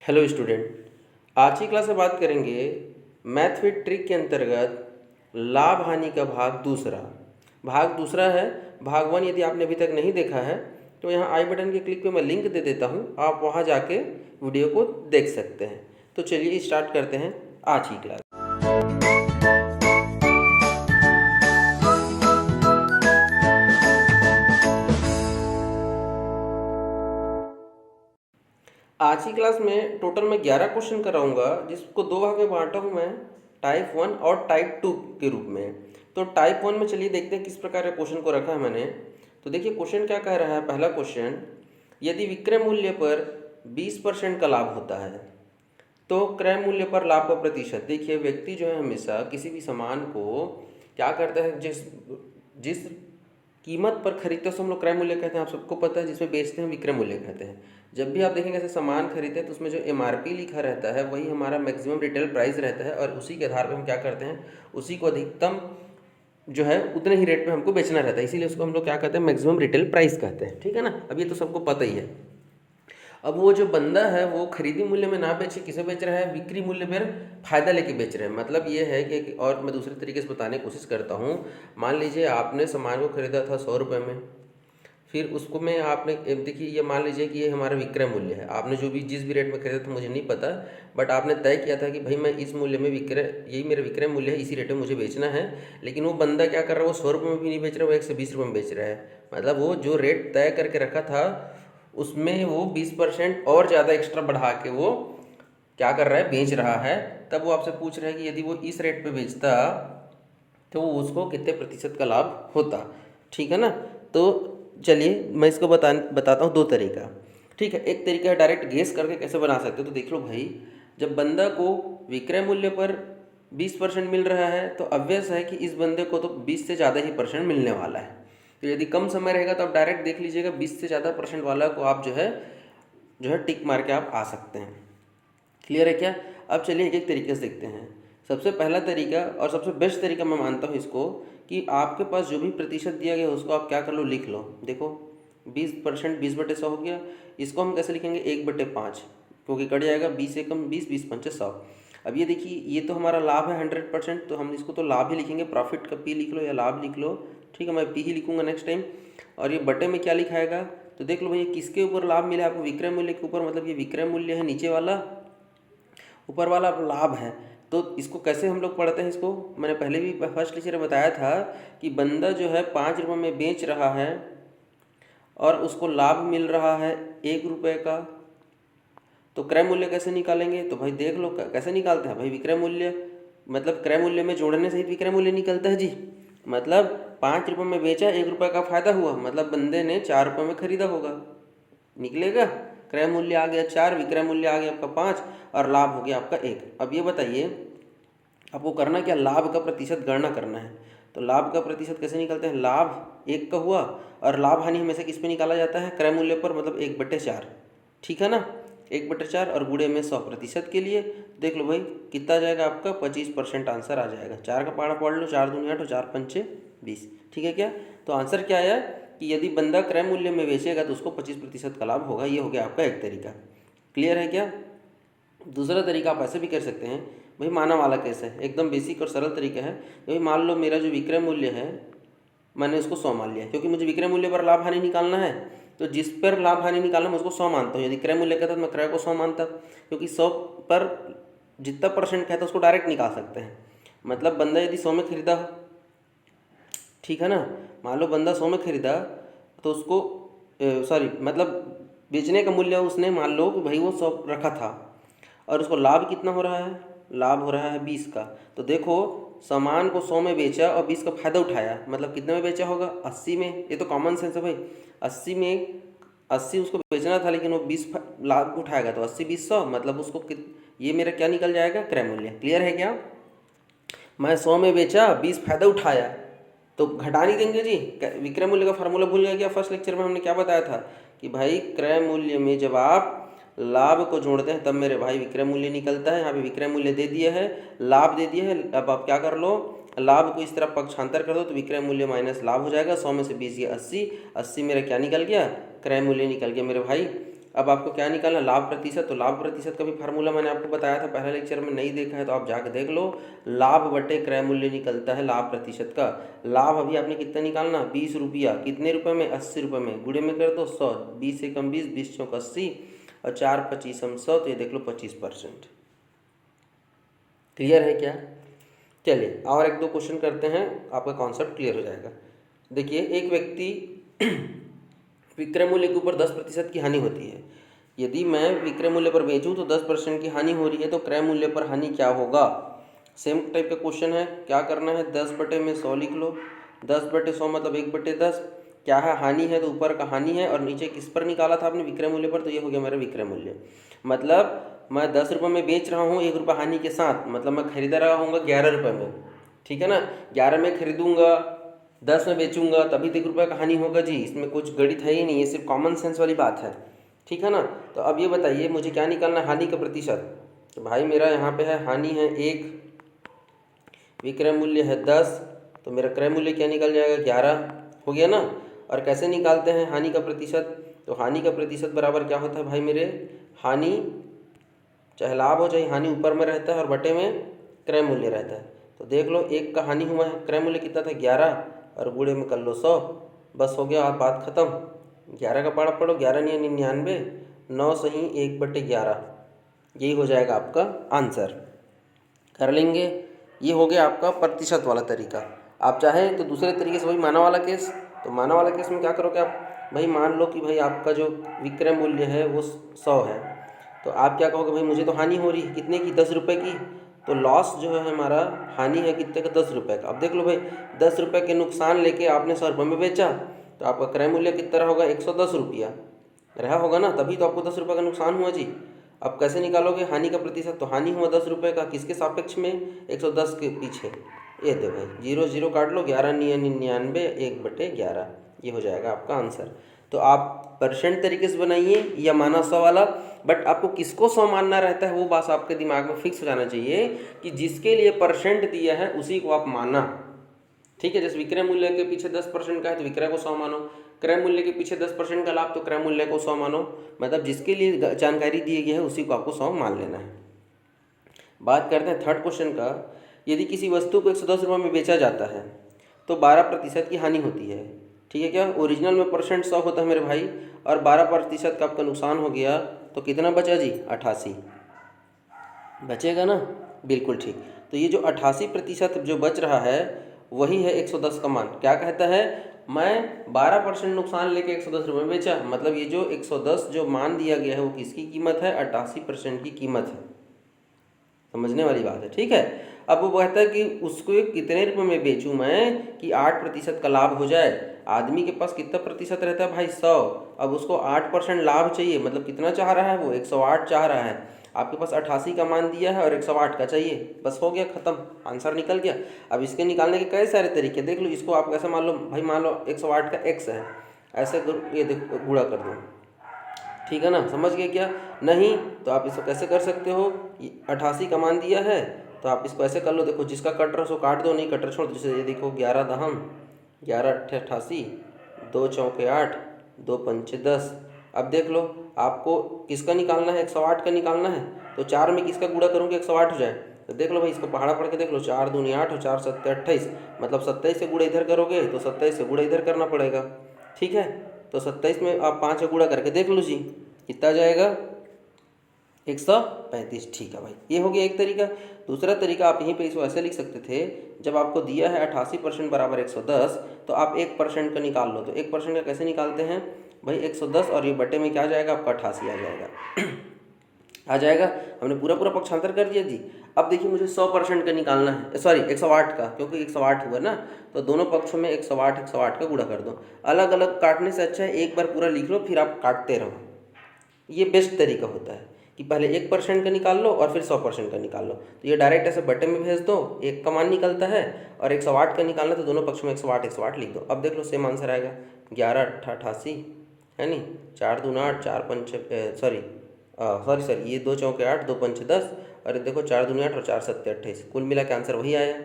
Hello student, आज की class में बात करेंगे मैथ विद ट्रिक के अंतर्गत लाभ हानि का भाग दूसरा है। भाग वन यदि आपने अभी तक नहीं देखा है तो यहाँ आई बटन के क्लिक पे मैं लिंक दे देता हूँ, आप वहाँ जाके वीडियो को देख सकते हैं। तो चलिए स्टार्ट करते हैं आज की क्लास। आज की क्लास में टोटल मैं 11 क्वेश्चन कराऊंगा, जिसको दो भाग में बांटा हूँ मैं, टाइप 1 और टाइप 2 के रूप में। तो टाइप 1 में चलिए देखते हैं किस प्रकार के क्वेश्चन को रखा है मैंने। तो देखिए क्वेश्चन क्या कह रहा है। पहला क्वेश्चन, यदि विक्रय मूल्य पर 20% का लाभ होता है तो क्रय मूल्य पर लाभ का प्रतिशत। देखिए व्यक्ति जो है हमेशा किसी भी सामान को क्या करता है, जिस जिस कीमत पर खरीदते हैं उसे हम लोग क्रय मूल्य कहते हैं, आप सबको पता है। जिसमें बेचते हैं विक्रय मूल्य कहते हैं। जब भी आप देखेंगे ऐसे सामान खरीदते हैं तो उसमें जो एमआरपी लिखा रहता है वही हमारा मैक्सिमम रिटेल प्राइस रहता है, और उसी के आधार पर हम क्या करते हैं, उसी को अधिकतम जो है उतने ही रेट पे हमको बेचना रहता है। इसीलिए उसको हम लोग क्या कहते हैं, मैक्सिमम रिटेल प्राइस कहते हैं। ठीक है ना, अब ये तो सबको पता ही है। अब वो जो बंदा है वो खरीदी मूल्य में ना बेचे, किसे बेच रहा है, बिक्री मूल्य पर फायदा लेके बेच रहे हैं। मतलब ये है कि और मैं दूसरे तरीके से बताने की कोशिश करता हूँ। मान लीजिए आपने सामान को खरीदा था 100 रुपये में, फिर उसको में आपने देखिए ये मान लीजिए कि ये हमारा विक्रय मूल्य है। आपने जो भी जिस भी रेट में खरीदा था मुझे नहीं पता, बट आपने तय किया था कि भाई मैं इस मूल्य में यही मेरा विक्रय मूल्य है, इसी रेट में मुझे बेचना है। लेकिन वो बंदा क्या कर रहा है, वो 100 रुपये में भी नहीं बेच रहा है, वो 120 रुपये में बेच रहा है। मतलब वो जो रेट तय करके रखा था उसमें वो 20% और ज़्यादा एक्स्ट्रा बढ़ा के वो क्या कर रहा है, बेच रहा है। तब वो आपसे पूछ रहा है कि यदि वो इस रेट पे बेचता तो उसको कितने प्रतिशत का लाभ होता। ठीक है ना। तो चलिए मैं इसको बताता हूँ दो तरीका। ठीक है, एक तरीका है डायरेक्ट गेस करके कैसे बना सकते हो। तो देख लो भाई, जब बंदा को विक्रय मूल्य पर 20% मिल रहा है तो ऑब्वियस है कि इस बंदे को तो 20 से ज़्यादा ही परसेंट मिलने वाला है। तो यदि कम समय रहेगा तो आप डायरेक्ट देख लीजिएगा 20 से ज़्यादा परसेंट वाला को आप जो है टिक मार के आप आ सकते हैं। क्लियर है क्या। अब चलिए एक एक तरीके से देखते हैं। सबसे पहला तरीका और सबसे बेस्ट तरीका मैं मानता हूँ इसको, कि आपके पास जो भी प्रतिशत दिया गया उसको आप क्या कर लो, लिख लो। देखो 20%, 20/100 हो गया। इसको हम कैसे लिखेंगे, 1/5, क्योंकि कट जाएगा 20 से कम 20, 20×5 = 100। अब ये देखिए ये तो हमारा लाभ है 100%, तो हम इसको तो लाभ ही लिखेंगे। प्रॉफिट का पी लिख लो या लाभ लिख लो। ठीक है, मैं पी ही लिखूंगा नेक्स्ट टाइम। और ये बटे में क्या लिखाएगा, तो देख लो भैया किसके ऊपर लाभ मिला आपको, विक्रय मूल्य के ऊपर। मतलब ये विक्रय मूल्य है नीचे वाला, ऊपर वाला लाभ है। तो इसको कैसे हम लोग पढ़ते हैं, इसको मैंने पहले भी फर्स्ट लेक्चर में बताया था कि बंदा जो है 5 रुपये में बेच रहा है और उसको लाभ मिल रहा है 1 रुपये का। तो क्रय मूल्य कैसे निकालेंगे, तो भाई देख लो कैसे निकालते हैं भाई। विक्रय मूल्य मतलब क्रय मूल्य में जोड़ने सहित विक्रय मूल्य निकलता है जी। मतलब 5 रुपये में बेचा, 1 रुपये का फायदा हुआ, मतलब बंदे ने 4 रुपये में खरीदा होगा, निकलेगा। क्रय मूल्य आ गया 4, विक्रय मूल्य आ गया आपका 5, और लाभ हो गया आपका 1। अब ये बताइए आपको करना क्या, लाभ का प्रतिशत गणना करना है। तो लाभ का प्रतिशत कैसे निकलते हैं, लाभ 1 का हुआ और लाभ हानि हमेशा किस पे निकाला जाता है, क्रय मूल्य पर, मतलब 1/4। ठीक है ना, 1/4 और गुणे में 100% के लिए। देख लो भाई कितना आ जाएगा आपका, 25% आंसर आ जाएगा। 4 का पहाड़ा पढ़ लो, 4 दूनी 8 और 4 पंचे 20। ठीक है क्या। तो आंसर क्या आया कि यदि बंदा क्रय मूल्य में बेचेगा तो उसको 25% का लाभ होगा। ये हो गया आपका एक तरीका। क्लियर है क्या। दूसरा तरीका आप ऐसे भी कर सकते हैं भाई, माना वाला केस है, एकदम बेसिक और सरल तरीका है। भाई मान लो मेरा जो विक्रय मूल्य है मैंने उसको 100 मान लिया, क्योंकि मुझे विक्रय मूल्य पर लाभ हानि निकालना है। तो जिस पर लाभ हानि निकालना मैं उसको 100 मानता हूँ। यदि क्रय मूल्य कहता तो मैं क्रय को 100 मानता, क्योंकि 100 पर जितना परसेंट कहता है उसको डायरेक्ट निकाल सकते हैं। मतलब बंदा यदि 100 में खरीदा, ठीक है ना, मान लो बंदा 100 में खरीदा तो उसको सॉरी मतलब बेचने का मूल्य उसने मान लो कि भाई वो 100 रखा था और उसको लाभ कितना हो रहा है, लाभ हो रहा है 20 का। तो देखो सामान को 100 में बेचा और 20 का फायदा उठाया, मतलब कितने में बेचा होगा, 80 में। ये तो कॉमन सेंस है भाई। 80 उसको बेचना था, लेकिन वो 20 लाभ उठाएगा तो 80, 20, 100, मतलब उसको ये मेरा क्या निकल जाएगा, क्रय मूल्य। क्लियर है क्या। मैं 100 में बेचा, 20 फायदा उठाया, तो घटा नहीं देंगे जी। विक्रय मूल्य का फार्मूला भूल गया क्या, फर्स्ट लेक्चर में हमने क्या बताया था कि भाई क्रय मूल्य में जब आप लाभ को जोड़ते हैं तब मेरे भाई विक्रय मूल्य निकलता है। यहाँ पे विक्रय मूल्य दे दिया है, लाभ दे दिया है। अब आप क्या कर लो, लाभ को इस तरह पक्षांतर कर दो तो विक्रय मूल्य माइनस लाभ हो जाएगा। 100 में से 20 गया 80, 80 मेरा क्या निकल गया, क्रय मूल्य निकल गया मेरे भाई अब आपको क्या निकालना, लाभ प्रतिशत। तो लाभ प्रतिशत का भी फार्मूला मैंने आपको बताया था पहले लेक्चर में, नहीं देखा है तो आप जाके देख लो। लाभ बटे क्रय मूल्य निकलता है लाभ प्रतिशत का। लाभ अभी आपने कितना निकालना, 20 रुपया, कितने रुपये में, 80 रुपये में, गुणे में कर दो 100, 20 एकम 20, 20 चौक 80 और 4 25 100, तो ये देख लो 25%। क्लियर है क्या? चलिए और एक दो क्वेश्चन करते हैं, आपका कॉन्सेप्ट क्लियर हो जाएगा। देखिए, एक व्यक्ति विक्रय मूल्य के ऊपर 10% की हानि होती है। यदि मैं विक्रय मूल्य पर बेचूं तो 10% की हानि हो रही है, तो क्रय मूल्य पर हानि क्या होगा? सेम टाइप का क्वेश्चन है। क्या करना है, 10 बटे में 100 लिख लो। 10 बटे 100 मतलब 1 बटे 10। क्या है, हानि है, तो ऊपर का हानि है और नीचे किस पर निकाला था आपने, विक्रय मूल्य पर, तो ये हो गया मेरा विक्रय मूल्य। मतलब मैं 10 रुपये में बेच रहा हूँ, 1 रुपये हानि के साथ, मतलब मैं खरीदा रहा हूँ 11 रुपये में, ठीक है ना। 11 में खरीदूंगा, 10 में बेचूंगा, तभी तो 1 रुपये का हानि होगा जी। इसमें कुछ गणित है ही नहीं, ये सिर्फ कॉमन सेंस वाली बात है, ठीक है ना। तो अब ये बताइए मुझे क्या निकालना है, हानि का प्रतिशत। तो भाई मेरा यहाँ पे है हानि है 1, विक्रय मूल्य है 10, तो मेरा क्रय मूल्य क्या निकल जाएगा, 11 हो गया ना। और कैसे निकालते हैं हानि का प्रतिशत, तो हानि का प्रतिशत बराबर क्या होता है भाई मेरे, हानि चाहे लाभ हो चाहे हानि ऊपर में रहता है और बटे में क्रय मूल्य रहता है। तो देख लो 1 का हानि हुआ है, क्रय मूल्य कितना था 11 और गुणे में कर लो 100, बस हो गया, बात खत्म। 11 का पारा पढ़ो, 11 नहीं 99, 9 सही 1 बटे 11, यही हो जाएगा आपका आंसर। कर लेंगे। ये हो गया आपका प्रतिशत वाला तरीका। आप चाहें तो दूसरे तरीके से वही माना वाला केस, तो माना वाला केस में क्या करोगे आप, भाई मान लो कि भाई आपका जो विक्रय मूल्य है वो 100 है, तो आप क्या कहोगे, भाई मुझे तो हानि हो रही है, कितने की, 10 रुपये की। तो लॉस जो है हमारा, हानि है कितने का, 10 रुपये का। अब देख लो भाई, 10 रुपये के नुकसान लेके आपने 100 रुपये में बेचा, तो आपका क्रय मूल्य कितना होगा, 110 रुपया रहा होगा ना, तभी तो आपको 10 रुपये का नुकसान हुआ जी। अब कैसे निकालोगे हानि का प्रतिशत, तो हानि हुआ 10 रुपये का, किसके सापेक्ष में, 110 के पीछे। ये दो भाई 0 0 काट लो, 11 99 1 बटे 11, ये हो जाएगा आपका आंसर। तो आप परसेंट तरीके से बनाइए या माना 100 वाला, बट आपको किसको 100 मानना रहता है वो बात आपके दिमाग में फिक्स हो जाना चाहिए कि जिसके लिए परसेंट दिया है उसी को आप मानना, ठीक है। जैसे विक्रय मूल्य के पीछे 10% का है तो विक्रय को 100 मानो, क्रय मूल्य के पीछे 10% का लाभ तो क्रय मूल्य को 100 मानो, मतलब जिसके लिए जानकारी दी गई है उसी को आपको 100 मान लेना है। बात करते हैं थर्ड क्वेश्चन का। यदि किसी वस्तु को 110 रुपये में बेचा जाता है तो 12% की हानि होती है, ठीक है क्या। ओरिजिनल में परसेंट 100 होता है मेरे भाई, और 12% का आपका नुकसान हो गया, तो कितना बचा जी, 88 बचेगा ना, बिल्कुल ठीक। तो ये जो 88% जो बच रहा है वही है 110 का मान। क्या कहता है, मैं 12% नुकसान लेके 110 रुपये में बेचा, मतलब ये जो 110 जो मान दिया गया है वो किसकी कीमत है, 88% की कीमत है। समझने वाली बात है, ठीक है। अब वो कहता है कि उसको कितने रुपए में बेचूं मैं कि 8% का लाभ हो जाए। आदमी के पास कितना प्रतिशत रहता है भाई, 100। अब उसको 8% लाभ चाहिए, मतलब कितना चाह रहा है वो, 108 चाह रहा है। आपके पास 88 का मान दिया है और 108 का चाहिए, बस हो गया, खत्म, आंसर निकल गया। अब इसके निकालने के कई सारे तरीके देख लो। इसको आप कैसे मान लो भाई, मान लो 108 का x है, ऐसे ये देखो गुणा कर दो, ठीक है ना, समझ गए क्या। नहीं तो आप इसको कैसे कर सकते हो, 88 का मान दिया है तो आप इसको ऐसे कर लो, देखो जिसका कट रहा है उसको काट दो, नहीं कट रहा छोड़ दो। जैसे ये देखो 11 दहम 11 88, 2 चौके 8, 2 पंचे 10। अब देख लो आपको किसका निकालना है, 108 का निकालना है, तो 4 में किसका गुणा करूँगी 108 हो जाए। तो देख लो भाई, इसको पहाड़ा पढ़ के देख लो, 4 दूनी 8 और 4 सत्ते 28, मतलब 27 से गुणा इधर करोगे तो 27 से गुणा इधर करना पड़ेगा, ठीक है। तो 27 में आप 5 का गुणा करके देख लो जी, कितना जाएगा, 135, ठीक है भाई। ये हो गया एक तरीका। दूसरा तरीका आप यहीं पे इसको ऐसे लिख सकते थे, जब आपको दिया है 88% बराबर 110, तो आप 1% का निकाल लो। तो 1% का कैसे निकालते हैं भाई, 110 और ये बटे में क्या आ जाएगा आपका 88 आ जाएगा आ जाएगा। हमने पूरा पूरा पक्षांतर कर दिया जी। अब देखिए मुझे 100% का निकालना है, सॉरी 108 का, क्योंकि 108 हुआ ना, तो दोनों पक्षों में 108 का गुणा कर दो। अलग अलग काटने से अच्छा है एक बार पूरा लिख लो फिर आप काटते रहो, ये बेस्ट तरीका होता है कि पहले 1% का निकाल लो और फिर 100% का निकाल लो। तो ये डायरेक्ट ऐसे बटे में भेज दो, एक का मान निकलता है, और 108 का निकालना तो दोनों पक्षों में 108 लिख दो। अब देख लो सेम आंसर आएगा, 11 88 है नी, 4 दूना 8, 4 पंचे सॉरी ये 2 चौके 8, 2 पंचे 10, और देखो 4 दूनी 8 और 4 सत्ते 28, कुल मिला के आंसर वही आया।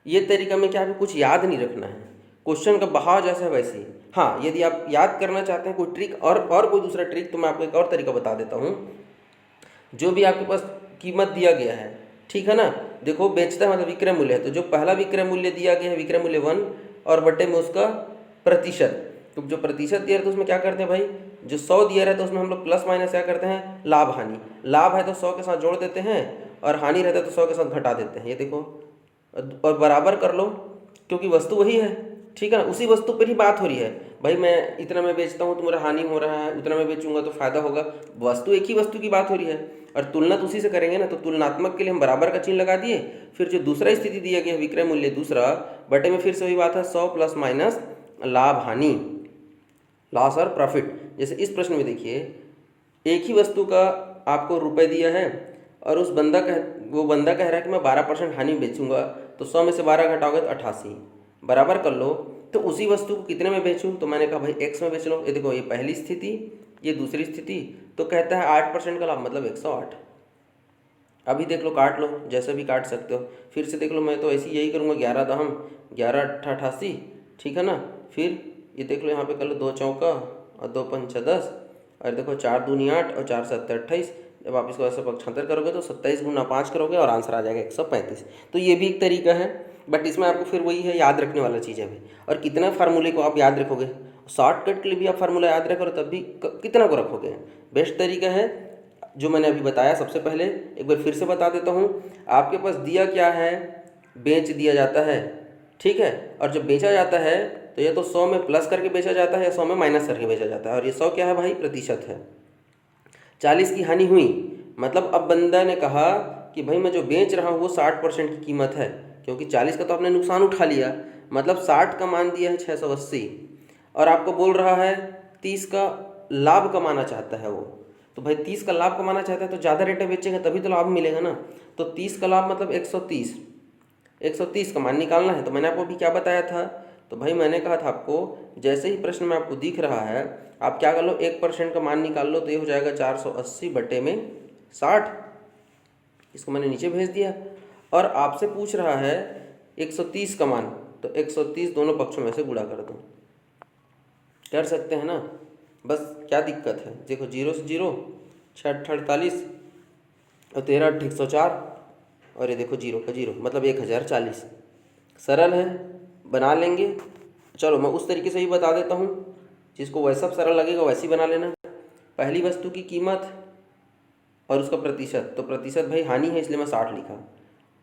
ये तरीका में क्या है, कुछ याद नहीं रखना है, क्वेश्चन का बहाव जैसा है वैसे ही। हाँ, यदि आप याद करना चाहते हैं कोई ट्रिक और कोई दूसरा ट्रिक, तो मैं आपको एक और तरीका बता देता हूँ। जो भी आपके पास कीमत दिया गया है, ठीक है ना, देखो बेचता है मतलब विक्रय मूल्य है, तो जो पहला विक्रय मूल्य दिया गया है विक्रय मूल्य 1 और बटे में उसका प्रतिशत, तो जो प्रतिशत दिया है तो उसमें क्या करते हैं भाई, जो 100 दिया रहता है उसमें हम लोग प्लस माइनस क्या करते हैं, लाभ हानि। लाभ है तो 100 के साथ जोड़ देते हैं और हानि रहता है तो 100 के साथ घटा देते हैं। ये देखो और बराबर कर लो, क्योंकि वस्तु वही है, ठीक है ना, उसी वस्तु पर ही बात हो रही है। भाई मैं इतना में बेचता हूँ तो मेरा हानि हो रहा है, उतना में बेचूंगा तो फायदा होगा, वस्तु एक ही वस्तु की बात हो रही है और तुलना तो उसी से करेंगे ना। तो तुलनात्मक के लिए हम बराबर का चिन्ह लगा दिए। फिर जो दूसरा स्थिति दिया गया विक्रय मूल्य दूसरा बटे में फिर से वही बात है, 100 प्लस माइनस लाभ हानि, लॉस और प्रॉफिट। जैसे इस प्रश्न में देखिए, एक ही वस्तु का आपको रुपए दिया है और वो बंदा कह रहा है कि मैं 12% हानि बेचूंगा, तो 100 में से 12 घटाओगे तो 88, बराबर कर लो। तो उसी वस्तु को कितने में बेचूं, तो मैंने कहा भाई x में बेच लो। ये देखो, ये पहली स्थिति, ये दूसरी स्थिति, तो कहता है 8% का लाभ मतलब 108। अभी देख लो, काट लो, जैसे भी काट सकते हो। फिर से देख लो, मैं तो ऐसे यही करूँगा, 11 दहम 11 88, ठीक है ना। फिर ये देख लो, यहाँ पे कर लो 2 चौका और 2 पंचा 10, और देखो 4 दूनी 8 और 4 7 28। जब आप इसको ऐसे पक्षांतर करोगे तो 27 गुना 5 करोगे और आंसर आ जाएगा 135। तो ये भी एक तरीका है, बट इसमें आपको फिर वही है, याद रखने वाला चीज़ है भी। और कितना फार्मूले को आप याद रखोगे, शॉर्टकट के लिए भी आप फार्मूला याद रखो, तब भी कितना को रखोगे। बेस्ट तरीका है जो मैंने अभी बताया। सबसे पहले एक बार फिर से बता देता हूँ, आपके पास दिया क्या है, बेच दिया जाता है, ठीक है। और जब बेचा जाता है तो ये तो 100 में प्लस करके बेचा जाता है या 100 में माइनस करके बेचा जाता है। और ये 100 क्या है भाई, प्रतिशत है। 40 की हानि हुई, मतलब अब बंदा ने कहा कि भाई मैं जो बेच रहा हूँ वो 60% की कीमत है, क्योंकि 40 का तो आपने नुकसान उठा लिया, मतलब 60 का मान दिया है 680, और आपको बोल रहा है 30 का लाभ कमाना चाहता है वो। तो भाई 30 का लाभ कमाना चाहता है तो ज़्यादा रेट में बेचेगा तभी तो लाभ मिलेगा ना। तो 30 का लाभ मतलब 130 का मान निकालना है। तो मैंने आपको अभी क्या बताया था, तो भाई मैंने कहा था आपको, जैसे ही प्रश्न में आपको दिख रहा है आप क्या कर लो, 1% का मान निकाल लो, तो ये हो जाएगा 480 बटे में 60। इसको मैंने नीचे भेज दिया। और आपसे पूछ रहा है 130 का मान, तो 130 दोनों पक्षों में से गुणा कर दो, कर सकते हैं ना। बस क्या दिक्कत है, देखो 0 से 0, 6 48 और 13 104, और ये देखो 0 का 0 मतलब 1040। सरल है, बना लेंगे। चलो मैं उस तरीके से ही बता देता हूँ, जिसको वैसा सरल लगेगा वैसे ही बना लेना। पहली वस्तु की कीमत और उसका प्रतिशत, तो प्रतिशत भाई हानि है इसलिए मैं 60 लिखा।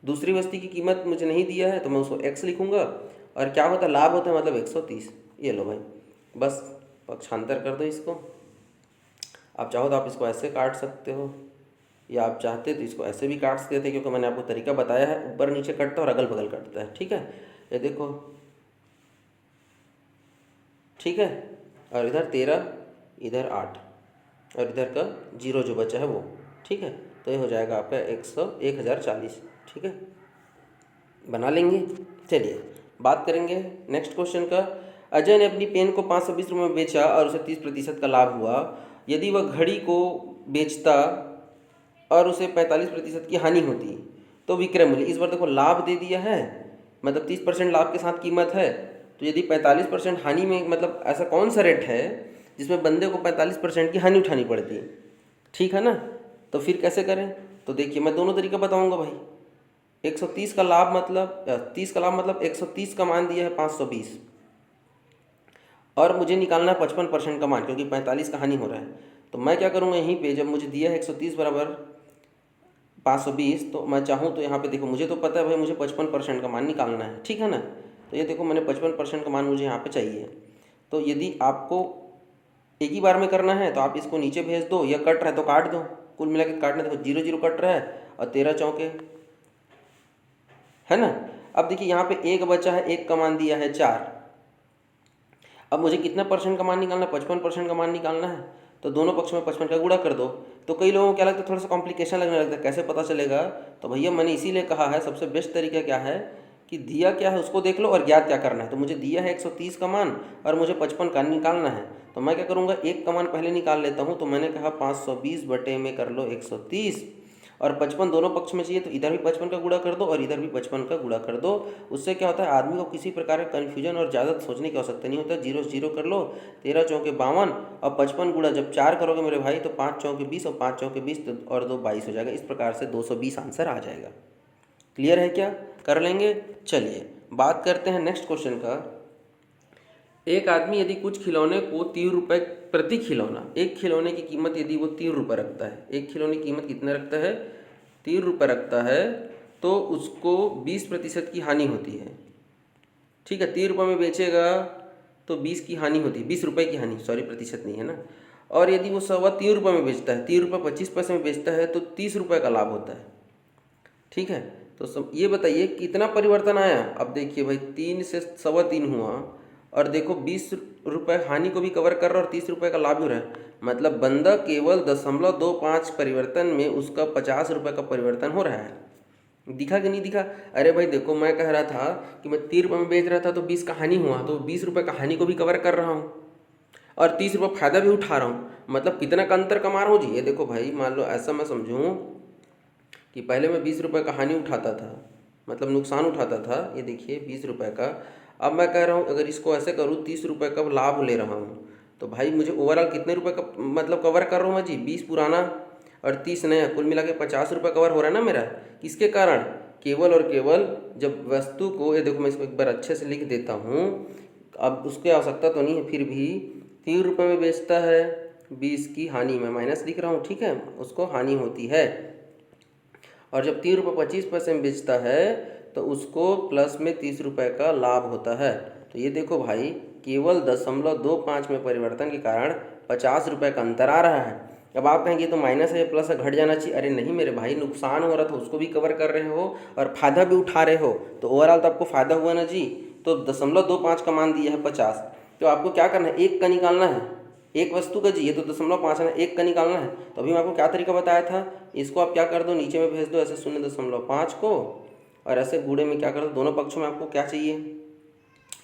दूसरी वस्तु की कीमत मुझे नहीं दिया है तो मैं उसको x लिखूँगा, और क्या होता है, लाभ होता है मतलब 130। ये लो भाई, बस पक्षांतर कर दो इसको। आप चाहो तो आप इसको ऐसे काट सकते हो, या आप चाहते तो इसको ऐसे भी काट सकते थे, क्योंकि मैंने आपको तरीका बताया है, ऊपर नीचे कटता है और अगल बगल कटता है, ठीक है। ये देखो, ठीक है, और इधर 13, इधर 8 और इधर का 0 जो बचा है वो, ठीक है। तो ये हो जाएगा आपका 1040, ठीक है, बना लेंगे। चलिए बात करेंगे नेक्स्ट क्वेश्चन का। अजय ने अपनी पेन को 520 रुपये में बेचा और उसे 30% का लाभ हुआ। यदि वह घड़ी को बेचता और उसे 45% की हानि होती तो विक्रय मूल्य, इस बार देखो लाभ दे दिया है, मतलब 30% लाभ के साथ कीमत है। तो यदि 45% हानि में, मतलब ऐसा कौन सा रेट है जिसमें बंदे को 45% की हानि उठानी पड़ती है, ठीक है ना। तो फिर कैसे करें, तो देखिए मैं दोनों तरीका बताऊंगा भाई। 130 का लाभ मतलब 30 का लाभ मतलब 130 का मान दिया है 520, और मुझे निकालना है 55% का मान, क्योंकि 45 का हानि हो रहा है। तो मैं क्या करूँगा, यहीं पे जब मुझे दिया है 130 बराबर 520, तो मैं चाहूँ तो यहाँ पे देखो, मुझे तो पता है भाई मुझे 55% का मान निकालना है, ठीक है ना। तो ये देखो मैंने 55% का मान मुझे यहाँ पे चाहिए। तो यदि आपको एक ही बार में करना है तो आप इसको नीचे भेज दो, या कट रहा है तो काट दो, कुल मिला के काटना। देखो 0 0 कट रहा है और 13 चौके, है ना। अब देखिए यहाँ पे 1 बचा है, 1 का मान दिया है 4। अब मुझे कितना परसेंट का मान निकालना है, 55% का मान निकालना है। तो दोनों पक्ष में 55 का गुणा कर दो। तो कई लोगों को क्या लगता है, थोड़ा सा कॉम्प्लिकेशन लगने लगता है, कैसे पता चलेगा। तो भैया मैंने इसीलिए कहा है, सबसे बेस्ट तरीका क्या है कि दिया क्या है उसको देख लो और ज्ञात क्या करना है। तो मुझे दिया है 130 का मान और मुझे 55 का निकालना है। तो मैं क्या करूँगा, 1 का मान पहले निकाल लेता हूँ। तो मैंने कहा 520 बटे में कर लो 130, और 55 दोनों पक्ष में चाहिए, तो इधर भी 55 का गुणा कर दो और इधर भी 55 का गुणा कर दो। उससे क्या होता है, आदमी को किसी प्रकार का कन्फ्यूजन और ज़्यादा सोचने की आवश्यकता नहीं होता। 0 से 0 कर लो, 13 चौके 52 और 55 गुणा जब 4 करोगे मेरे भाई तो 5 चौके 20 और 5 चौके 20 और 2 22 हो जाएगा। इस प्रकार से 220 आंसर आ जाएगा। क्लियर है क्या, कर लेंगे। चलिए बात करते हैं नेक्स्ट क्वेश्चन का। एक आदमी यदि कुछ खिलौने को 3 रुपये प्रति खिलौना, एक खिलौने की कीमत यदि वो 3 रुपये रखता है, एक खिलौने की कीमत कितना रखता है, 3 रुपये रखता है, तो उसको 20% की हानि होती है। ठीक है, 3 रुपये में बेचेगा तो 20 की हानि होती है, 20 रुपये की हानि, सॉरी प्रतिशत नहीं है ना। और यदि वो 3.25 रुपये में बेचता है, 3 रुपये 25 पैसे में बेचता है, तो 30 रुपये का लाभ होता है। ठीक है, तो ये बताइए कितना परिवर्तन आया। अब देखिए भाई 3 से 3.25 हुआ और देखो 20 रुपये हानि को भी कवर कर रहा है और 30 रुपये का लाभ हो रहा है। मतलब बंदा केवल 0.25 परिवर्तन में उसका 50 रुपये का परिवर्तन हो रहा है। दिखा कि नहीं दिखा। अरे भाई देखो, मैं कह रहा था कि मैं 3 रुपये में बेच रहा था तो 20 का हानि हुआ, तो 20 रुपये का हानि को भी कवर कर रहा हूँ और 30 रुपये फायदा भी उठा रहा हूँ। मतलब कितना का अंतर कमा रहा हूँ जी। ये देखो भाई, मान लो ऐसा मैं समझूँ कि पहले मैं 20 रुपये का हानि उठाता था, मतलब नुकसान उठाता था, ये देखिए 20 रुपये का। अब मैं कह रहा हूँ अगर इसको ऐसे करूँ 30 रुपये का लाभ ले रहा हूँ, तो भाई मुझे ओवरऑल कितने रुपए का मतलब कवर कर रहा हूँ मैं जी, 20 पुराना और 30 नया, कुल मिला के 50 रुपये कवर हो रहा है ना मेरा। किसके कारण, केवल और केवल जब वस्तु को, ये देखो मैं इसको एक बार अच्छे से लिख देता हूँ, अब उसकी आवश्यकता तो नहीं है, फिर भी 3 रुपये में बेचता है, 20 की हानि में माइनस लिख रहा हूँ। ठीक है, उसको हानि होती है। और जब 3 रुपये 25 पैसे में बेचता है तो उसको प्लस में 30 रुपये का लाभ होता है। तो ये देखो भाई, केवल 0.25 में परिवर्तन के कारण 50 रुपये का अंतर आ रहा है। अब आप कहेंगे तो माइनस है, प्लस है, घट जाना चाहिए। अरे नहीं मेरे भाई, नुकसान हो रहा था उसको भी कवर कर रहे हो और फायदा भी उठा रहे हो, तो ओवरऑल तो आपको फायदा हुआ ना जी। तो 0.25 का मान दिया है 50, तो आपको क्या करना है, एक का निकालना है, एक वस्तु का जी, ये तो 0.5 है ना, एक का निकालना है। तो अभी मैं आपको क्या तरीका बताया था, इसको आप क्या कर दो, नीचे में भेज दो ऐसे 0.5 को, और ऐसे गुणे में क्या कर दो, दोनों पक्षों में आपको क्या चाहिए,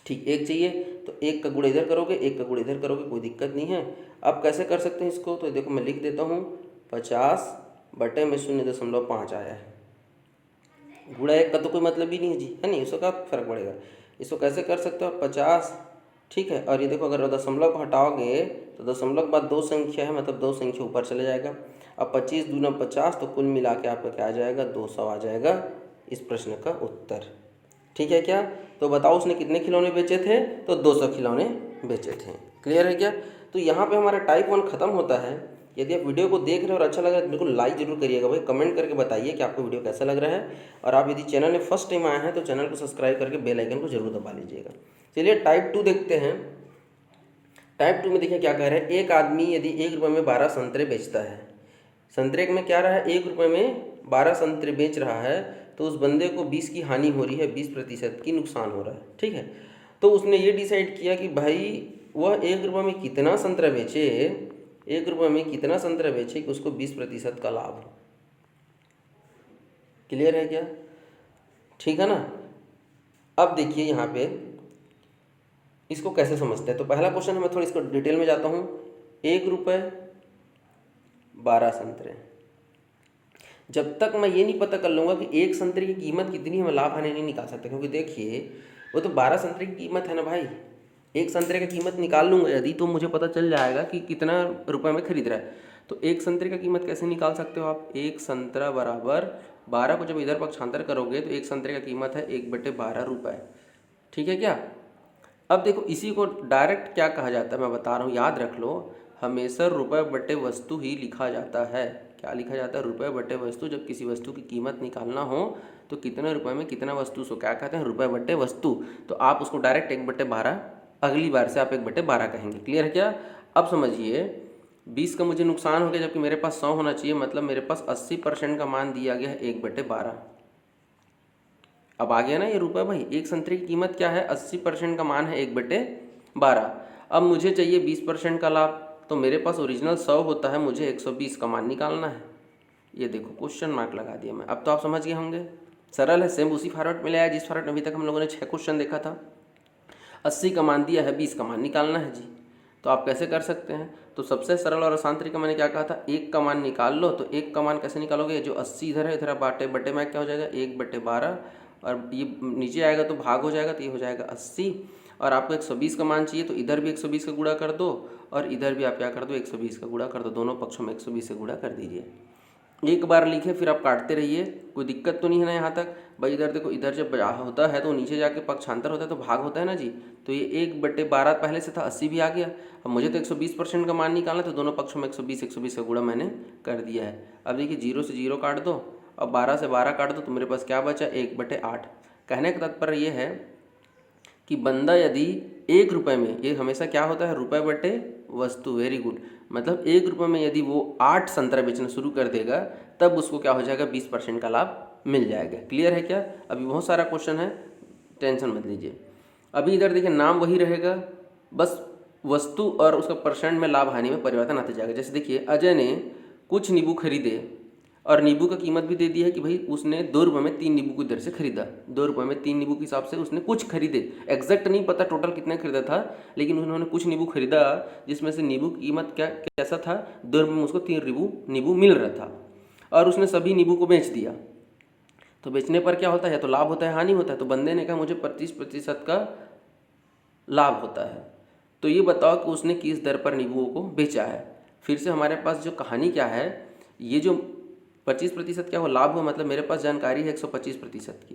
ठीक एक चाहिए, तो एक का गुणा इधर करोगे, एक का गुणा इधर करोगे, कोई दिक्कत नहीं है। अब कैसे कर सकते हैं इसको, तो देखो मैं लिख देता हूँ, 50 बटे में 0.5 आया है। गुणा एक का तो कोई मतलब ही नहीं है जी, है नहीं, इसको क्या फर्क पड़ेगा। इसको कैसे कर सकते हो, 50, ठीक है। और ये देखो अगर दशमलव को हटाओगे तो दशमलव के बाद 2 संख्या है, मतलब 2 संख्या ऊपर चले जाएगा। अब 25 दूना 50, तो कुल मिला के आपका क्या आ जाएगा, 200 आ जाएगा इस प्रश्न का उत्तर। ठीक है क्या, तो बताओ उसने कितने खिलौने बेचे थे, तो 200 खिलौने बेचे थे। क्लियर है क्या। तो यहाँ पे हमारा टाइप 1 खत्म होता है। यदि आप वीडियो को देख रहे हो और अच्छा लग रहा है तो बिल्कुल लाइक जरूर करिएगा भाई, कमेंट करके बताइए कि आपको वीडियो कैसा लग रहा है। और आप यदि चैनल में फर्स्ट टाइम आए हैं तो चैनल को सब्सक्राइब करके बेल आइकन को जरूर दबा लीजिएगा। चलिए टाइप 2 देखते हैं। टाइप 2 में देखिए क्या कह रहे हैं, एक आदमी यदि 1 रुपये में 12 संतरे बेचता है, संतरे में क्या रहा है, 1 रुपये में 12 संतरे बेच रहा है, तो उस बंदे को 20 की हानि हो रही है, 20% की नुकसान हो रहा है। ठीक है, तो उसने ये डिसाइड किया कि भाई वह 1 रुपये में कितना संतरा बेचे, 1 रुपये में कितना संतरा बेचे कि उसको 20% का लाभ हो। क्लियर है क्या, ठीक है ना। अब देखिए यहाँ पे इसको कैसे समझते हैं। तो पहला क्वेश्चन है, मैं थोड़ा इसको डिटेल में जाता हूँ। 1 रुपये 12 संतरे, जब तक मैं ये नहीं पता कर लूँगा कि एक संतरे की कीमत कितनी है, मैं लाभ हानि नहीं निकाल सकता। क्योंकि देखिए वो तो 12 संतरे की कीमत है ना भाई, एक संतरे की कीमत निकाल लूँगा यदि, तो मुझे पता चल जाएगा कि कितना रुपए में खरीद रहा है। तो एक संतरे की कीमत कैसे निकाल सकते हो आप, एक संतरा बराबर 12 को जब इधर पक्षांतर करोगे तो एक संतरे का कीमत है 1/12 रुपये। ठीक है क्या। अब देखो इसी को डायरेक्ट क्या कहा जाता है, मैं बता रहा हूँ, याद रख लो, हमेशा रुपये बटे वस्तु ही लिखा जाता है। क्या लिखा जाता है, रुपये बटे वस्तु। जब किसी वस्तु की कीमत निकालना हो तो कितने रुपए में कितना वस्तु, सो क्या कहते हैं, रुपये बटे वस्तु। तो आप उसको डायरेक्ट 1/12, अगली बार से आप 1/12 कहेंगे। क्लियर है क्या। अब समझिए 20 का मुझे नुकसान हो गया, जबकि मेरे पास 100 होना चाहिए, मतलब मेरे पास 80% का मान दिया गया है 1/12। अब आ गया ना ये रुपये भाई, एक संतरे की कीमत क्या है, 80% का मान है 1/12। अब मुझे चाहिए 20% का लाभ, तो मेरे पास ओरिजिनल 100 होता है, मुझे 120 का मान निकालना है। ये देखो क्वेश्चन मार्क लगा दिया मैं। अब तो आप समझ गए होंगे, सरल है, सेम उसी फॉर्मेट में ले आया जिस फॉर्मेट में अभी तक हम लोगों ने 6 क्वेश्चन देखा था। 80 का मान दिया है, 20 का मान निकालना है जी। तो आप कैसे कर सकते हैं, तो सबसे सरल और आसान तरीका मैंने क्या कहा था, 1 का मान निकाल लो। तो 1 का मान कैसे निकालोगे, जो 80 इधर है, इधर बाटे बटे में क्या हो जाएगा 1/12, और ये नीचे आएगा तो भाग हो जाएगा, तो ये हो जाएगा 80। और आपको 120 का मान चाहिए तो इधर भी 120 का गुणा कर दो, और इधर भी आप क्या कर दो 120 का गुणा कर दो, दोनों पक्षों में 120 से गुणा कर दीजिए। एक बार लिखे फिर आप काटते रहिए, कोई दिक्कत तो नहीं है ना यहाँ तक भाई। इधर देखो, इधर जब होता है तो नीचे जाके पक्षांतर होता है तो भाग होता है ना जी। तो ये 1/12 पहले से था, 80 भी आ गया। अब मुझे तो 120% का मान निकालना है, तो दोनों पक्षों में 120 का गुणा मैंने कर दिया है। अब देखिए 0 से 0 काट दो, अब 12 से 12 काट दो, तो मेरे पास क्या बचा 1/8। कहने का तात्पर्य ये है कि बंदा यदि 1 रुपये में, ये हमेशा क्या होता है रुपये बटे वस्तु, वेरी गुड, मतलब 1 रुपये में यदि वो 8 संतरा बेचना शुरू कर देगा तब उसको क्या हो जाएगा 20% का लाभ मिल जाएगा। क्लियर है क्या? अभी बहुत सारा क्वेश्चन है, टेंशन मत लीजिए। अभी इधर देखिए नाम वही रहेगा, बस वस्तु और उसका परसेंट में लाभ हानि में परिवर्तन आते जाएगा। जैसे देखिए अजय ने कुछ नींबू खरीदे और नींबू का कीमत भी दे दी है कि भाई उसने 2 रुपये में 3 नींबू की दर से खरीदा। 2 रुपये में 3 नींबू के हिसाब से उसने कुछ खरीदे, एग्जैक्ट नहीं पता टोटल कितने खरीदा था, लेकिन उन्होंने कुछ नींबू खरीदा जिसमें से नींबू की कीमत कैसा था 2 रुपये में उसको 3 नींबू मिल रहा था, और उसने सभी नींबू को बेच दिया। तो बेचने पर क्या होता है, तो लाभ होता है हानि होता है। तो बंदे ने कहा मुझे 25% का लाभ होता है। तो ये बताओ कि उसने किस दर पर नींबुओं को बेचा है। फिर से हमारे पास जो कहानी क्या है, ये जो 25% क्या हो लाभ हुआ, मतलब मेरे पास जानकारी है 125% की।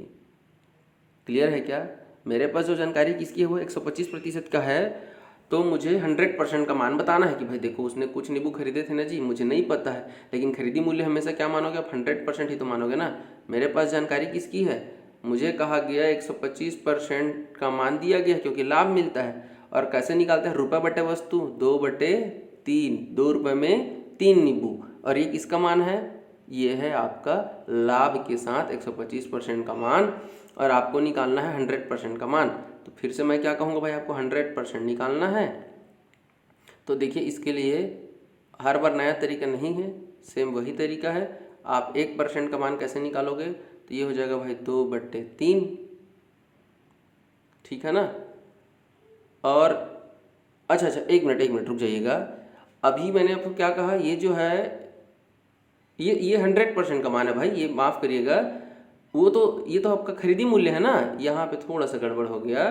क्लियर है क्या? मेरे पास जो जानकारी किसकी है वो 125% का है। तो मुझे 100% का मान बताना है कि भाई देखो उसने कुछ नींबू खरीदे थे ना जी, मुझे नहीं पता है, लेकिन खरीदी मूल्य हमेशा क्या मानोगे आप, 100% ही तो मानोगे ना। मेरे पास जानकारी किसकी है, मुझे कहा गया 125% का मान दिया गया क्योंकि लाभ मिलता है। और कैसे निकालते हैं, रुपये बटे वस्तु, 2/3, 2 रुपये में 3 नींबू, और ये किसका मान है, ये है आपका लाभ के साथ 125% का मान, और आपको निकालना है 100% का मान। तो फिर से मैं क्या कहूँगा भाई, आपको 100% निकालना है। तो देखिए इसके लिए हर बार नया तरीका नहीं है, सेम वही तरीका है। आप 1% का मान कैसे निकालोगे, तो ये हो जाएगा भाई 2/3, ठीक है ना। और अच्छा 1 मिनट रुक जाइएगा। अभी मैंने आपको क्या कहा, ये जो है ये 100% का मान है भाई, ये माफ़ करिएगा, वो तो ये तो आपका खरीदी मूल्य है ना, यहाँ पे थोड़ा सा गड़बड़ हो गया।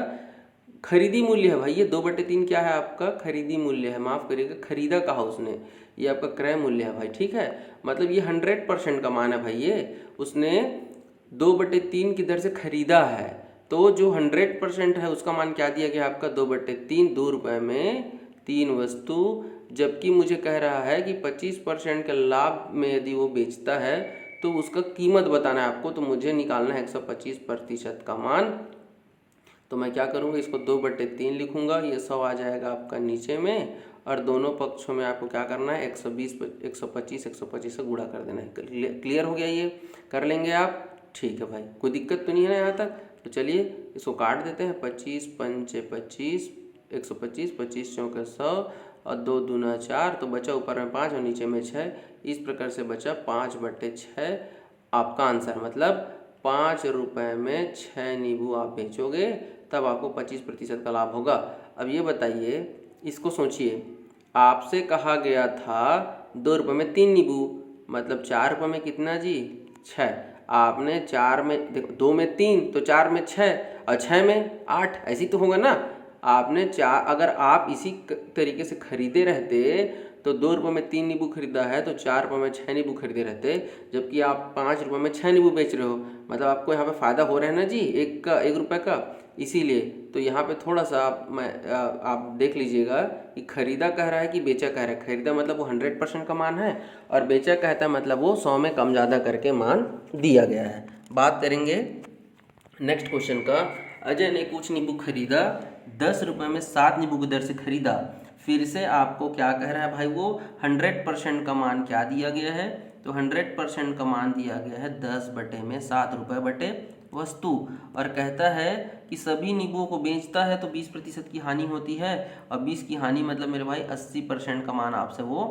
खरीदी मूल्य है भाई, ये 2/3 क्या है आपका खरीदी मूल्य है, माफ़ करिएगा, खरीदा कहा उसने, ये आपका क्रय मूल्य है भाई, ठीक है। मतलब ये 100% का मान है भाई, ये उसने 2/3 की दर से खरीदा है। तो जो 100% है उसका मान क्या दिया गया आपका 2/3, 2 रुपये में 3 वस्तु। जबकि मुझे कह रहा है कि 25% के लाभ में यदि वो बेचता है तो उसका कीमत बताना है आपको। तो मुझे निकालना है 125% का मान। तो मैं क्या करूँगा, इसको 2/3 लिखूँगा, ये 100 आ जाएगा आपका नीचे में, और दोनों पक्षों में आपको क्या करना है 125 से गुणा कर देना है। क्लियर हो गया, ये कर लेंगे आप, ठीक है भाई, कोई दिक्कत तो नहीं है ना यहाँ तक। तो चलिए इसको काट देते हैं, 25 पंचे 25, 125, 25 चौके 100, और 2 दूना 4, तो बचा ऊपर में 5 और नीचे में 6। इस प्रकार से बचा 5/6 आपका आंसर। मतलब 5 रुपये में 6 नींबू आप बेचोगे तब आपको 25% का लाभ होगा। अब ये बताइए, इसको सोचिए, आपसे कहा गया था 2 रुपये में 3 नींबू, मतलब 4 रुपये में कितना जी 6। आपने 4 में देखो, 2 में 3 तो 4 में 6 और 6 में 8, ऐसी तो होगा ना। आपने 4, अगर आप इसी तरीके से खरीदे रहते तो 2 रुपये में 3 नींबू खरीदा है तो 4 रुपये में 6 नींबू खरीदे रहते, जबकि आप 5 रुपये में 6 नींबू बेच रहे हो। मतलब आपको यहाँ पे फ़ायदा हो रहा है ना जी, 1 रुपये का, इसीलिए। तो यहाँ पे थोड़ा सा आप देख लीजिएगा कि खरीदा कह रहा है कि बेचा कह रहा है। खरीदा मतलब वो 100% का मान है, और बेचा कहता है मतलब वो 100 में कम ज़्यादा करके मान दिया गया है। बात करेंगे नेक्स्ट क्वेश्चन का। अजय ने कुछ नींबू खरीदा, 10 रुपये में 7 नींबू की दर से खरीदा। फिर से आपको क्या कह रहा है भाई, वो 100% का मान क्या दिया गया है, तो 100% का मान दिया गया है 10/7 रुपये बटे वस्तु, और कहता है कि सभी नींबुओं को बेचता है तो 20% की हानि होती है। और 20 की हानि मतलब मेरे भाई 80% का मान आपसे वो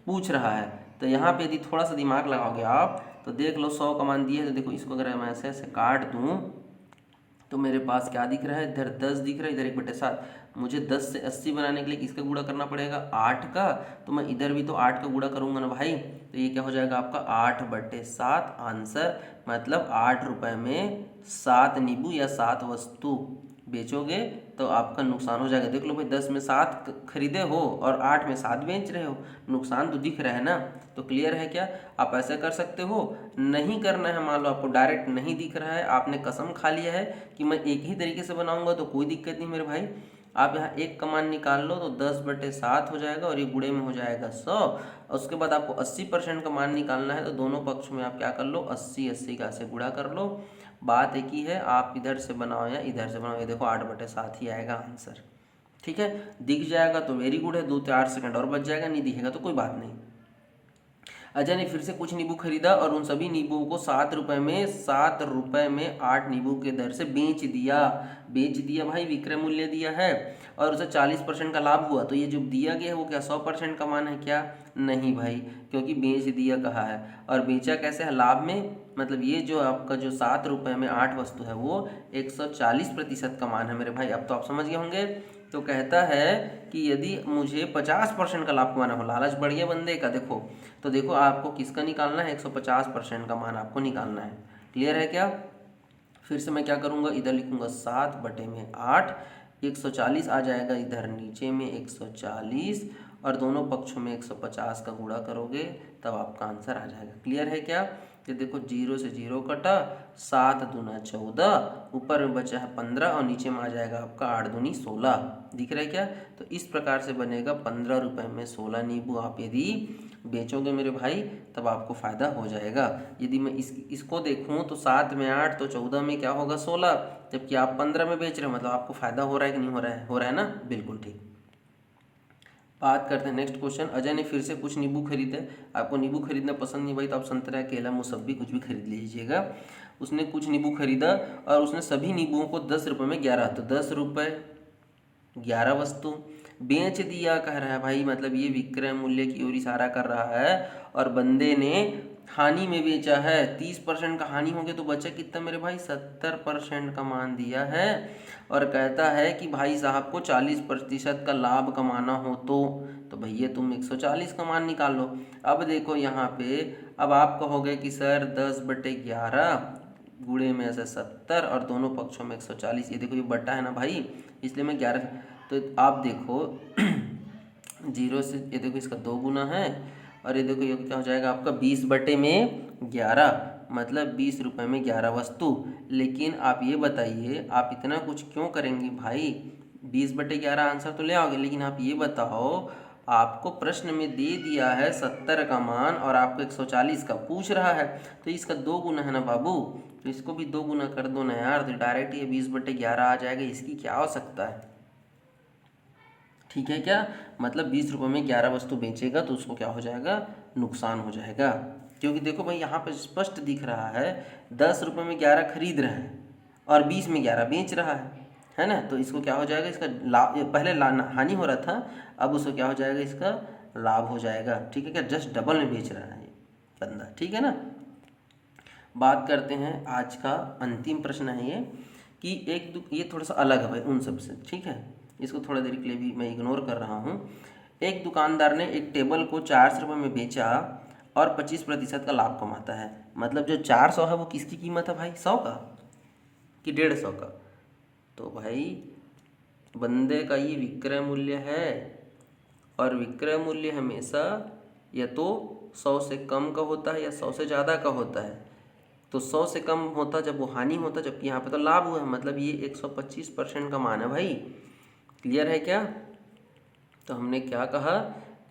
पूछ रहा है। तो यहाँ पे यदि थोड़ा सा दिमाग लगाओगे आप तो देख लो, 100 का मान दिया है, तो देखो इसको अगर मैं ऐसे ऐसे काट दूँ तो मेरे पास क्या दिख रहा है, इधर 10 दिख रहा है, इधर 1/7। मुझे 10 से 80 बनाने के लिए किसका गुणा करना पड़ेगा, 8 का। तो मैं इधर भी तो 8 का गुणा करूंगा ना भाई। तो ये क्या हो जाएगा आपका 8/7 आंसर। मतलब 8 रुपये में 7 नींबू या 7 वस्तु बेचोगे तो आपका नुकसान हो जाएगा। देख लो भाई, 10 में 7 खरीदे हो और 8 में 7 बेच रहे हो, नुकसान तो दिख रहा है ना। तो क्लियर है क्या, आप ऐसा कर सकते हो। नहीं करना है, मान लो आपको डायरेक्ट नहीं दिख रहा है, आपने कसम खा लिया है कि मैं एक ही तरीके से बनाऊंगा, तो कोई दिक्कत नहीं मेरे भाई। आप यहाँ एक कमान निकाल लो तो 10/7 हो जाएगा और ये गुणे में हो जाएगा 100। उसके बाद आपको 80% का मान निकालना है, तो दोनों पक्ष में आप क्या कर लो, 80 का से गुणा कर लो। बात एक ही है, आप इधर से बनाओ या इधर से बनाओ, ये देखो 8/7 ही आएगा आंसर। ठीक है, दिख जाएगा तो वेरी गुड है, 2-4 सेकंड और बच जाएगा, नहीं दिखेगा तो कोई बात नहीं। अजय ने फिर से कुछ नींबू खरीदा और उन सभी नींबुओं को 7 रुपए में 8 नींबू के दर से बेच दिया भाई, विक्रय मूल्य दिया है और उसे 40% का लाभ हुआ। तो ये जो दिया गया है वो क्या 100% का मान है क्या, नहीं भाई, क्योंकि बेच दिया कहा है। और बेचा कैसे है, लाभ में। मतलब ये जो आपका जो 7 रुपए में 8 वस्तु है वो 140% का मान है मेरे भाई। अब तो आप समझ गए होंगे। तो कहता है कि यदि मुझे 50% का लाभ कमाना हो, लालच बढ़ गया बंदे का। देखो तो देखो आपको किसका निकालना है, 150% का मान आपको निकालना है। क्लियर है क्या। फिर से मैं क्या करूँगा, इधर लिखूँगा 7/8, 140 आ जाएगा इधर नीचे में 140 और दोनों पक्षों में 150 का गुणा करोगे तब आपका आंसर आ जाएगा। क्लियर है क्या। तो देखो 0 से 0 कटा, 7 दूना 14, ऊपर में बचा है 15 और नीचे में आ जाएगा आपका 8 दूनी 16। दिख रहा है क्या। तो इस प्रकार से बनेगा 15 रुपये में 16 नींबू आप यदि बेचोगे मेरे भाई तब आपको फ़ायदा हो जाएगा। यदि मैं इसको देखूं तो 7 में 8 तो 14 में क्या होगा 16, जबकि आप 15 में बेच रहे हो, मतलब आपको फ़ायदा हो रहा है कि नहीं हो रहा है, हो रहा है ना, बिल्कुल ठीक। बात करते हैं नेक्स्ट क्वेश्चन। अजय ने फिर से कुछ नींबू खरीदे। आपको नींबू खरीदना पसंद नहीं भाई तो आप संतरा, केला, मौसम्बी कुछ भी खरीद लीजिएगा। उसने कुछ नींबू खरीदा और उसने सभी नींबुओं को 10 रुपये में 11, तो 10 रुपये 11 वस्तु बेच दिया कह रहा है भाई। मतलब ये विक्रय मूल्य की ओर इशारा कर रहा है और बंदे ने हानि में बेचा है। 30% का हानि हो गया तो बचा कितना मेरे भाई, 70% का मान दिया है। और कहता है कि भाई साहब को 40% का लाभ कमाना हो तो भैया तुम 140 का मान निकाल लो। अब देखो यहाँ पे, अब आप कहोगे कि सर 10/11 गुणे में ऐसे 70 और दोनों पक्षों में 140, ये देखो ये बटा है ना भाई, इसलिए मैं 11। तो आप देखो 0 से, ये देखो इसका 2 गुना है और ये देखो ये क्या हो जाएगा आपका 20/11, मतलब 20 रुपये में 11 वस्तु। लेकिन आप ये बताइए आप इतना कुछ क्यों करेंगे भाई, 20/11 आंसर तो ले आओगे, लेकिन आप ये बताओ आपको प्रश्न में दे दिया है 70 का मान और आपको 140 का पूछ रहा है, तो इसका 2 गुना है ना बाबू, तो इसको भी 2 गुना कर दो ना यार, तो डायरेक्ट ये 20/11 आ जाएगा। इसकी क्या हो सकता है, ठीक है क्या। मतलब 20 रुपये में 11 वस्तु बेचेगा तो उसको क्या हो जाएगा, नुकसान हो जाएगा। क्योंकि देखो भाई यहाँ पे स्पष्ट दिख रहा है 10 रुपये में 11 खरीद रहे हैं और 20 में 11 बेच रहा है ना। तो इसको क्या हो जाएगा, इसका लाभ, पहले हानि हो रहा था, अब उसको क्या हो जाएगा, इसका लाभ हो जाएगा। ठीक है क्या, जस्ट डबल में बेच रहा है ये बंदा, ठीक है ना। बात करते हैं आज का अंतिम प्रश्न है ये कि ये थोड़ा सा अलग है भाई उन सब से, ठीक है। इसको थोड़ा देर के लिए भी मैं इग्नोर कर रहा हूँ। एक दुकानदार ने एक टेबल को 400 रुपये में बेचा और 25% का लाभ कमाता है। मतलब जो 400 है वो किसकी कीमत है भाई, 100 का कि 150 का। तो भाई बंदे का ये विक्रय मूल्य है और विक्रय मूल्य हमेशा या तो 100 से कम का होता है या 100 से ज़्यादा का होता है। तो 100 से कम होता जब वो हानि होता, जबकि यहाँ पे तो लाभ हुआ है, मतलब ये 125% का मान है भाई। क्लियर है क्या। तो हमने क्या कहा,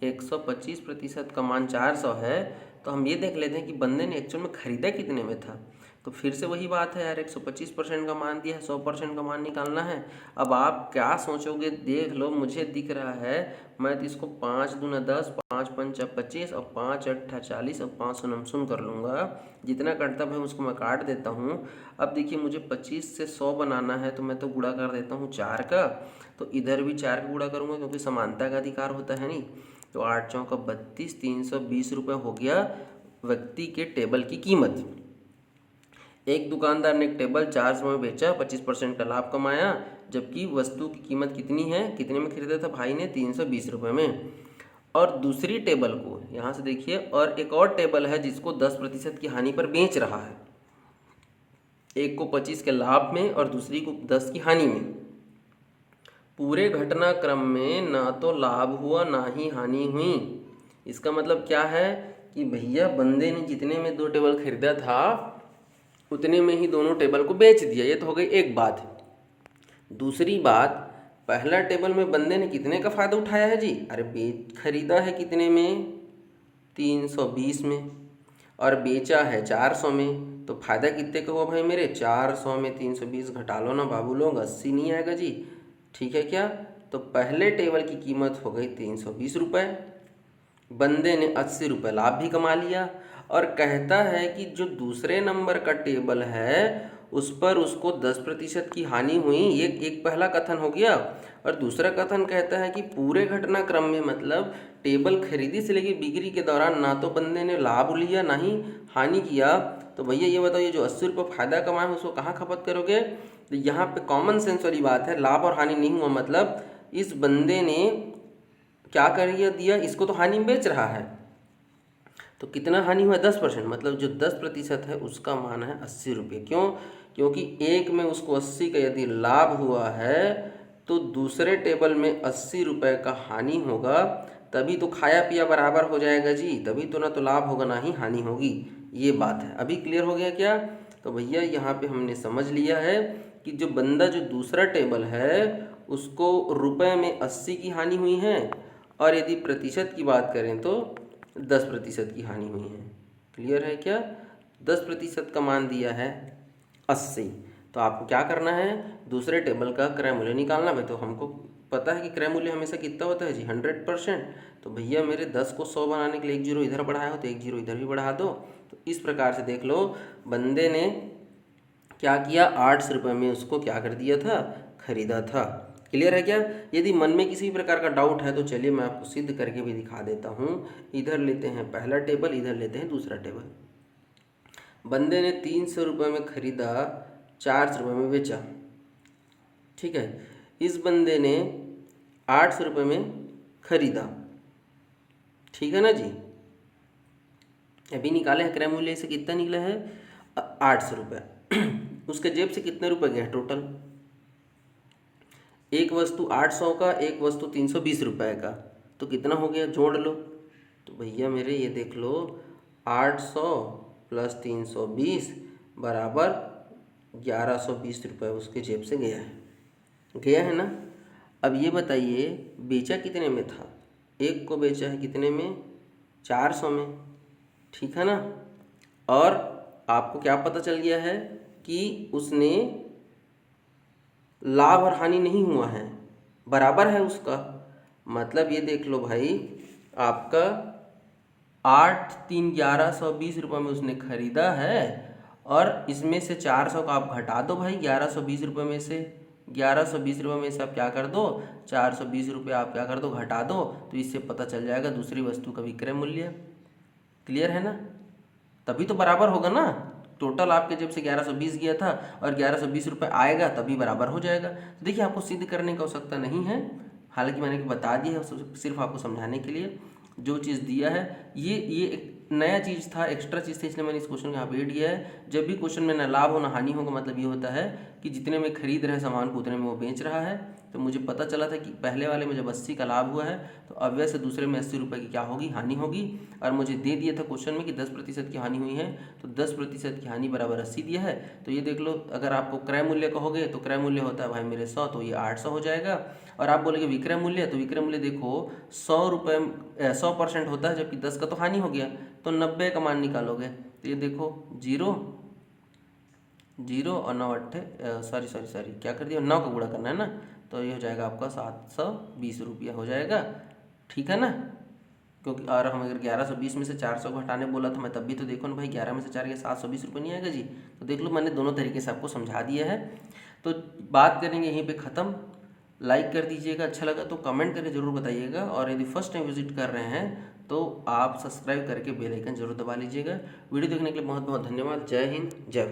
125% का मान 400 है, तो हम ये देख लेते हैं कि बंदे ने एक्चुअल में खरीदा कितने में था। तो फिर से वही बात है यार, 125% का मान दिया है, 100% का मान निकालना है। अब आप क्या सोचोगे, देख लो, मुझे दिख रहा है, मैं तो इसको 5 दूना 10, 5 पंचा 25 और 5 अट्ठा 40 और 5 सुन कर लूँगा, जितना कटता है उसको मैं काट देता हूँ। अब देखिए मुझे 25 से 100 बनाना है तो मैं तो गुणा कर देता हूँ 4 का, तो इधर भी 4 का गुणा करूँगा क्योंकि समानता का अधिकार होता है नहीं। तो 8 चौका 32, 320 रुपये हो गया व्यक्ति के टेबल की कीमत। एक दुकानदार ने एक टेबल 400 में बेचा, 25% का लाभ कमाया, जबकि वस्तु की कीमत कितनी है, कितने में खरीदा था भाई ने, 320 रुपये में। और दूसरी टेबल को यहाँ से देखिए, और एक और टेबल है जिसको 10% की हानि पर बेच रहा है। एक को 25 के लाभ में और दूसरी को 10 की हानि में। पूरे घटनाक्रम में ना तो लाभ हुआ ना ही हानि हुई। इसका मतलब क्या है कि भैया बंदे ने जितने में 2 टेबल खरीदा था उतने में ही दोनों टेबल को बेच दिया। ये तो हो गई एक बात। दूसरी बात, पहला टेबल में बंदे ने कितने का फ़ायदा उठाया है जी, अरे खरीदा है कितने में, 320 में, और बेचा है 400 में। तो फ़ायदा कितने का हुआ भाई मेरे, 400 में 320 घटा लो ना बाबू लोग, 80 नहीं आएगा जी, ठीक है क्या। तो पहले टेबल की कीमत हो गई 320 रुपये, बंदे ने 80 रुपये लाभ भी कमा लिया। और कहता है कि जो दूसरे नंबर का टेबल है उस पर उसको 10% की हानि हुई। ये एक पहला कथन हो गया। और दूसरा कथन कहता है कि पूरे घटनाक्रम में, मतलब टेबल खरीदी से लेकर बिक्री के दौरान ना तो बंदे ने लाभ लिया ना ही हानि किया। तो भैया ये बताओ, ये जो 80 रुपये फ़ायदा कमाए उसको कहाँ खपत करोगे। तो यहाँ पे कॉमन सेंस वाली बात है, लाभ और हानि नहीं हुआ, मतलब इस बंदे ने क्या कर दिया, इसको तो हानि में बेच रहा है। तो कितना हानि हुआ, 10%, मतलब जो 10% है उसका मान है 80 रुपये। क्यों, क्योंकि एक में उसको 80 का यदि लाभ हुआ है तो दूसरे टेबल में 80 रुपये का हानि होगा, तभी तो खाया पिया बराबर हो जाएगा जी, तभी तो ना तो लाभ होगा ना ही हानि होगी। ये बात है। अभी क्लियर हो गया क्या। तो भैया यहाँ पे हमने समझ लिया है कि जो बंदा जो दूसरा टेबल है उसको रुपए में 80 की हानि हुई है, और यदि प्रतिशत की बात करें तो 10% की हानि हुई है। क्लियर है क्या। 10% का मान दिया है 80। तो आपको क्या करना है, दूसरे टेबल का क्रय मूल्य निकालना है। तो हमको पता है कि क्रय मूल्य हमेशा कितना होता है जी, 100%। तो भैया मेरे 10 को 100 बनाने के लिए 1 जीरो इधर बढ़ाया हो तो 1 जीरो इधर भी बढ़ा दो। तो इस प्रकार से देख लो, बंदे ने क्या किया, 800 रुपये में उसको क्या कर दिया था, खरीदा था। क्लियर है क्या। यदि मन में किसी प्रकार का डाउट है तो चलिए मैं आपको सिद्ध करके भी दिखा देता हूँ। इधर लेते हैं पहला टेबल, इधर लेते हैं दूसरा टेबल। बंदे ने 300 रुपये में खरीदा, 400 रुपये में बेचा, ठीक है। इस बंदे ने 800 रुपये में खरीदा, ठीक है ना जी। अभी निकाले हैं क्रय मूल्य से कितना निकला है, 800 रुपये। उसके जेब से कितने रुपए गए टोटल, एक वस्तु 800 का, एक वस्तु 320 रुपये का, तो कितना हो गया, जोड़ लो। तो भैया मेरे ये देख लो, 800 प्लस 320 बराबर 1120 रुपये उसके जेब से गया है ना। अब ये बताइए बेचा कितने में था, एक को बेचा है कितने में, 400 में, ठीक है ना। और आपको क्या पता चल गया है कि उसने लाभ और हानि नहीं हुआ है, बराबर है उसका। मतलब ये देख लो भाई, आपका 8 3 1120 रुपये में उसने खरीदा है, और इसमें से 400 का आप घटा दो भाई 1120 रुपये में से। 1120 रुपये में से आप क्या कर दो, 420 रुपये आप क्या कर दो, घटा दो। तो इससे पता चल जाएगा दूसरी वस्तु का विक्रय मूल्य। क्लियर है ना, तभी तो बराबर होगा ना। टोटल आपके जेब से 1120 गया था और 1120 रुपये आएगा, तभी बराबर हो जाएगा। तो देखिए आपको सिद्ध करने की आवश्यकता नहीं है, हालांकि मैंने बता दिया है सिर्फ आपको समझाने के लिए। जो चीज़ दिया है ये एक नया चीज़ था, एक्स्ट्रा चीज़ थी, इसलिए मैंने इस क्वेश्चन को यहाँ पे ऐड किया है। जब भी क्वेश्चन में ना लाभ हो ना हानि होगा, मतलब ये होता है कि जितने में खरीद रहे सामान को उतने में वो बेच रहा है। तो मुझे पता चला था कि पहले वाले में जब 80 का लाभ हुआ है तो ऑब्वियस से दूसरे में 80 रुपये की क्या होगी, हानि होगी। और मुझे दे दिया था क्वेश्चन में कि 10% की हानि हुई है, तो 10% की हानि बराबर 80 दिया है। तो ये देख लो, अगर आपको क्रय मूल्य कहोगे तो क्रय मूल्य होता है भाई मेरे 100, तो ये 800 हो जाएगा। और आप बोलेंगे विक्रय मूल्य, तो विक्रय मूल्य देखो 100 रुपये 100% होता है, जबकि 10 का तो हानि हो गया, तो 90 का मान निकालोगे। तो ये देखो 0 0 और 9 अट्ठे सॉरी क्या कर दिया, 9 का गुणा करना है ना, तो ये हो जाएगा आपका 720 रुपया हो जाएगा, ठीक है ना। क्योंकि और हम अगर 1120 में से 400 को हटाने बोला था मैं, तब भी तो देखो ना भाई 11 में से 4 गया 720 रुपये नहीं आएगा जी। तो देख लो मैंने दोनों तरीके से आपको समझा दिया है। तो बात करेंगे यहीं पे ख़त्म। लाइक कर दीजिएगा, अच्छा लगा तो कमेंट करके ज़रूर बताइएगा, और यदि फर्स्ट टाइम विजिट कर रहे हैं तो आप सब्सक्राइब करके बेल आइकन जरूर दबा लीजिएगा। वीडियो देखने के लिए बहुत बहुत धन्यवाद। जय हिंद, जय